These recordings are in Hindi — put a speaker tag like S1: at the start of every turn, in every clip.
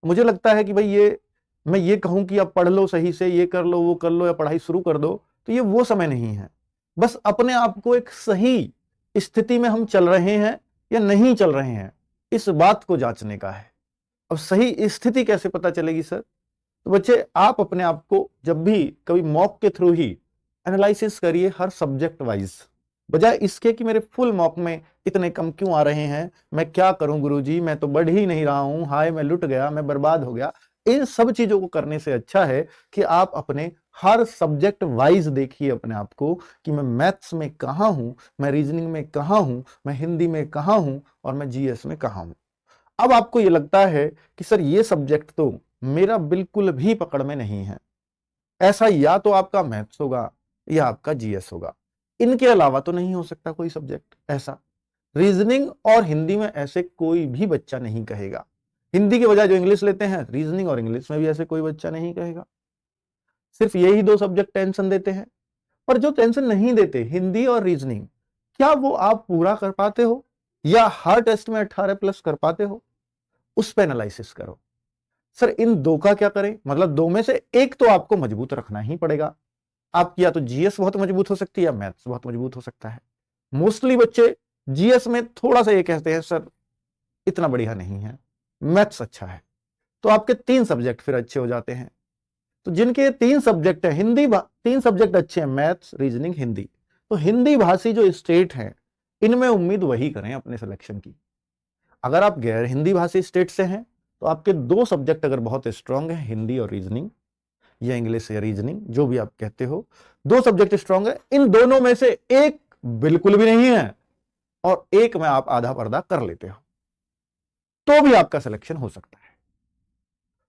S1: मुझे लगता है कि भाई ये मैं ये कहूं कि आप पढ़ लो सही से, ये कर लो वो कर लो या पढ़ाई शुरू कर दो, तो ये वो समय नहीं है। बस अपने आप को एक सही स्थिति में हम चल रहे हैं या नहीं चल रहे हैं, इस बात को जांचने का है। अब सही स्थिति कैसे पता चलेगी सर? तो बच्चे आप अपने आप को जब भी कभी मॉक के थ्रू ही एनालिसिस करिए हर सब्जेक्ट वाइज, बजाय इसके कि मेरे फुल मॉक में इतने कम क्यों आ रहे हैं, मैं क्या करूं गुरुजी, मैं तो बढ़ ही नहीं रहा हूं, हाय मैं लुट गया, मैं बर्बाद हो गया। इन सब चीजों को करने से अच्छा है कि आप अपने हर सब्जेक्ट वाइज देखिए अपने आप को कि मैं मैथ्स में कहां हूं, मैं रीजनिंग में कहां हूं, मैं हिंदी में कहां हूं और मैं जीएस में कहां हूं। अब आपको ये लगता है कि सर ये सब्जेक्ट तो मेरा बिल्कुल भी पकड़ में नहीं है, ऐसा या तो आपका मैथ्स होगा या आपका जीएस होगा, इनके अलावा तो नहीं हो सकता कोई सब्जेक्ट ऐसा। रीजनिंग और हिंदी में ऐसे कोई भी बच्चा नहीं कहेगा। हिंदी के बजाय जो इंग्लिश लेते हैं, रीजनिंग और इंग्लिश में भी ऐसे कोई बच्चा नहीं कहेगा। सिर्फ यही दो सब्जेक्ट टेंशन देते हैं। पर जो टेंशन नहीं देते, हिंदी और रीजनिंग, क्या वो आप पूरा कर पाते हो या हर टेस्ट में 18+ कर पाते हो? उस पर एनालिसिस करो। सर इन दो का क्या करें? मतलब दो में से एक तो आपको मजबूत रखना ही पड़ेगा। आपकी या तो जीएस बहुत मजबूत हो सकती है या मैथ्स बहुत मजबूत हो सकता है। मोस्टली बच्चे जीएस में थोड़ा सा ये कहते हैं सर इतना बढ़िया नहीं है, मैथ्स अच्छा है। तो आपके 3 सब्जेक्ट फिर अच्छे हो जाते हैं। तो जिनके 3 सब्जेक्ट है, हिंदी 3 सब्जेक्ट अच्छे हैं, मैथ्स रीजनिंग हिंदी, तो हिंदी भाषी जो स्टेट हैं इनमें उम्मीद वही करें अपने सिलेक्शन की। अगर आप गैर हिंदी भाषी स्टेट से हैं तो आपके 2 सब्जेक्ट अगर बहुत स्ट्रांग है, हिंदी और रीजनिंग या इंग्लिश या रीजनिंग जो भी आप कहते हो, 2 सब्जेक्ट स्ट्रांग है, इन दोनों में से एक बिल्कुल भी नहीं है और एक में आप आधा पर्दा कर लेते हो, तो भी आपका सिलेक्शन हो सकता है।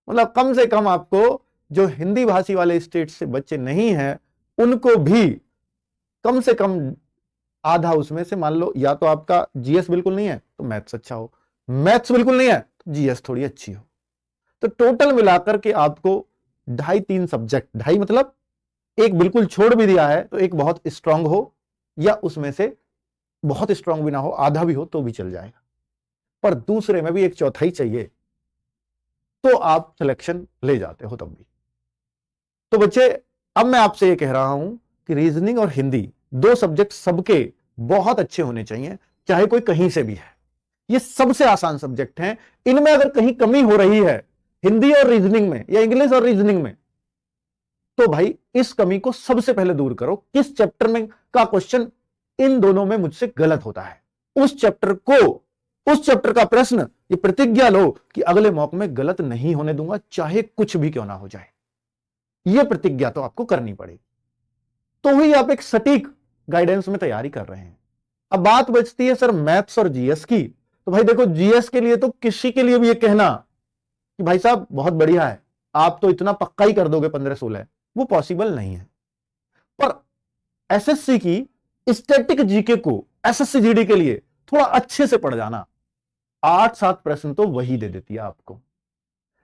S1: मतलब कम से कम आपको जो हिंदी भाषी वाले स्टेट से बच्चे नहीं हैं उनको भी कम से कम आधा उसमें से, मान लो या तो आपका जीएस बिल्कुल नहीं है तो मैथ्स अच्छा हो, मैथ्स बिल्कुल नहीं है तो जीएस थोड़ी अच्छी हो। तो टोटल मिलाकर के आपको 2.5-3 सब्जेक्ट, ढाई मतलब एक बिल्कुल छोड़ भी दिया है तो एक बहुत स्ट्रांग हो या उसमें से बहुत स्ट्रांग भी ना हो, आधा भी हो तो भी चल जाएगा, पर दूसरे में भी एक चौथाई चाहिए तो आप सिलेक्शन ले जाते हो तब भी। तो बच्चे अब मैं आपसे ये कह रहा हूं कि रीजनिंग और हिंदी 2 सब्जेक्ट सबके बहुत अच्छे होने चाहिए, चाहे कोई कहीं से भी है। ये सबसे आसान सब्जेक्ट हैं। इनमें अगर कहीं कमी हो रही है हिंदी और रीजनिंग में या इंग्लिश और रीजनिंग में, तो भाई इस कमी को सबसे पहले दूर करो। किस चैप्टर में का क्वेश्चन इन दोनों में मुझसे गलत होता है, उस चैप्टर का प्रश्न ये प्रतिज्ञा लो कि अगले मॉक में गलत नहीं होने दूंगा, चाहे कुछ भी क्यों ना हो जाए। यह प्रतिज्ञा तो आपको करनी पड़ेगी, तो ही आप एक सटीक गाइडेंस में तैयारी कर रहे हैं। अब बात बचती है सर मैथ्स और जीएस की। तो भाई देखो, जीएस के लिए तो किसी के लिए भी ये कहना कि भाई साहब बहुत बढ़िया है, आप तो इतना पक्का ही कर दोगे 15-16, वो पॉसिबल नहीं है। पर एसएससी की स्टैटिक जीके को एसएससी जीडी के लिए थोड़ा अच्छे से पढ़ जाना, 8-7 प्रश्न तो वही दे देती है आपको।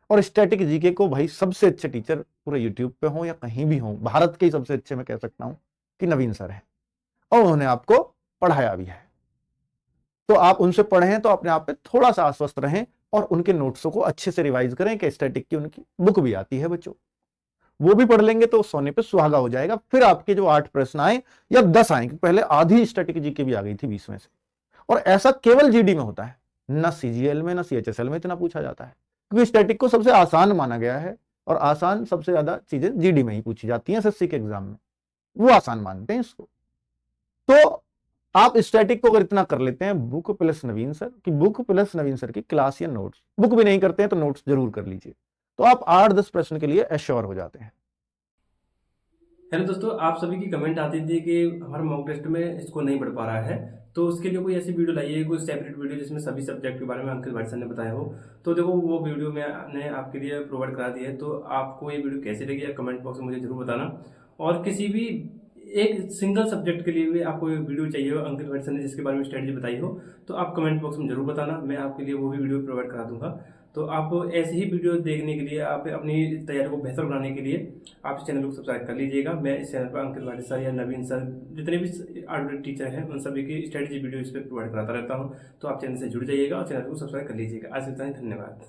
S1: और स्टैटिक जीके को भाई सबसे अच्छे टीचर पूरे यूट्यूब पे हो या कहीं भी हो, भारत के ही सबसे अच्छे मैं कह सकता हूं कि नवीन सर है, और उन्होंने आपको पढ़ाया भी है। तो आप उनसे पढ़ें तो अपने आप पे थोड़ा सा आश्वस्त रहें और उनके नोट्सों को अच्छे से रिवाइज करें कि स्टैटिक की उनकी बुक भी आती है बच्चों, वो भी पढ़ लेंगे तो सोने पे सुहागा हो जाएगा। फिर आपके जो 8 प्रश्न आए या 10 आए, पहले आधी स्टैटिक जीके भी आ गई थी 20 में से, और ऐसा केवल जीडी में होता है, ना सीजीएल में ना सीएचएसएल में इतना पूछा जाता है, क्योंकि स्टैटिक को सबसे आसान माना गया है और आसान सबसे ज्यादा चीजें जीडी में ही पूछी जाती हैं एसएससी के एग्जाम में, वो आसान मानते हैं इसको। तो आप स्टैटिक को अगर इतना कर लेते हैं, बुक प्लस नवीन सर की, बुक प्लस नवीन सर की क्लास या नोट्स, बुक भी नहीं करते हैं तो नोट्स जरूर कर लीजिए, तो आप 8-10 प्रश्न के लिए एश्योर हो जाते हैं।
S2: हेलो दोस्तों, आप सभी की कमेंट आती थी कि हमारे मॉक टेस्ट में इसको नहीं पढ़ पा रहा है, तो उसके लिए कोई ऐसी वीडियो लाइए, कोई सेपरेट वीडियो जिसमें सभी सब्जेक्ट के बारे में अंकित भाई सर ने बताया हो। तो देखो वो वीडियो मैंने आपके लिए प्रोवाइड करा दी है, तो आपको ये वीडियो कैसी लगी या कमेंट बॉक्स में मुझे जरूर बताना। और किसी भी एक सिंगल सब्जेक्ट के लिए भी आपको वीडियो चाहिए हो अंकित भाई सर ने जिसके बारे में स्ट्रेटजी बताई हो, तो आप कमेंट बॉक्स में जरूर बताना, मैं आपके लिए वो भी वीडियो प्रोवाइड करा दूंगा। तो आप ऐसे ही वीडियो देखने के लिए, आप अपनी तैयारी को बेहतर बनाने के लिए आप इस चैनल को सब्सक्राइब कर लीजिएगा। मैं इस चैनल पर अंकित भाटी सर या नवीन सर, जितने भी आर्ट टीचर हैं, उन सभी की स्ट्रेटजी वीडियो इस पर प्रोवाइड कराता रहता हूँ। तो आप चैनल से जुड़ जाइएगा और चैनल को सब्सक्राइब कर लीजिएगा। आज इतना ही, धन्यवाद।